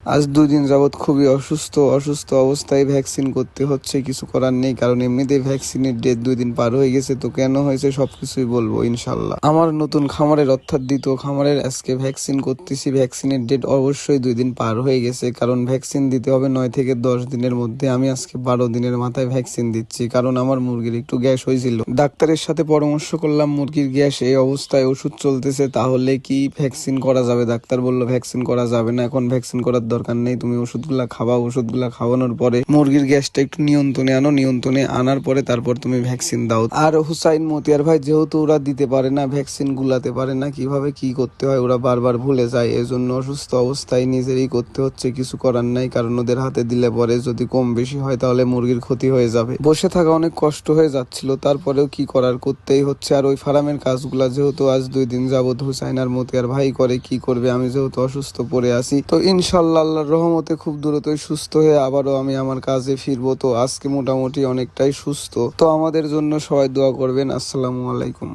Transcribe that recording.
আজ 2 দিন যাবৎ খুবই অসুস্থ অবস্থায় ভ্যাকসিন করতে হচ্ছে, কিছু করার নেই, কারণ এমনিতেই ভ্যাকসিনের ডেট 2 দিন পার হয়ে গেছে। তো কেন হয়েছে সবকিছুই বলবো ইনশাল্লাহ। আমার নতুন খামারের অর্থাৎ দ্বিতীয় খামারের আজকে ভ্যাকসিন করতেছি। ভ্যাকসিনের ডেট অবশ্যই 2 দিন পার হয়ে গেছে, কারণ ভ্যাকসিন দিতে হবে 9 থেকে 10 দিনের মধ্যে। আমি আজকে 12 দিনের মাথায় ভ্যাকসিন দিচ্ছি, কারণ আমার মুরগির একটু গ্যাস হয়েছিল। ডাক্তারের সাথে পরামর্শ করলাম, মুরগির গ্যাস এই অবস্থায়, ওষুধ চলতেছে, তাহলে কি ভ্যাকসিন করা যাবে? ডাক্তার বলল ভ্যাকসিন করা যাবে না, এখন ভ্যাকসিন করার দরকার নেই, তুমি ওষুধগুলা খাওয়া, ওষুধগুলা খাওয়ানোর পরে মুরগির গ্যাসটা একটু নিয়ন্ত্রণে আনো, নিয়ন্ত্রণে আনার পরে তারপর তুমি ভ্যাকসিন দাও। আর হুসাইন মতিয়ার ভাই যেহেতু ওরা দিতে পারে না, ভ্যাকসিন গুলাতে পারে না, কিভাবে কি করতে হয় ওরা বারবার ভুলে যায়, এজন্য অসুস্থ অবস্থায় নিজেরই করতে হচ্ছে, কিছু করার নাই, কারণ ওদের হাতে দিলে পরে যদি কম বেশি হয় তাহলে মুরগির ক্ষতি হয়ে যাবে। বসে থাকা অনেক কষ্ট হয়ে যাচ্ছিল, তারপরেও কি করার, করতেই হচ্ছে। আর ওই ফার্মের কাজগুলা যেহেতু আজ 2 দিন যাবত হুসাইন আর মতিয়ার ভাই করে, কি করবে, আমি যেহেতু অসুস্থ পড়ে আছি। তো ইনশাল্লাহ আল্লাহর রহমতে খুব দ্রুতই সুস্থ হয়ে আবারও আমি আমার কাজে ফিরবো। তো আজকে মোটামুটি অনেকটাই সুস্থ। তো আমাদের জন্য সবাই দোয়া করবেন। আসসালামু আলাইকুম।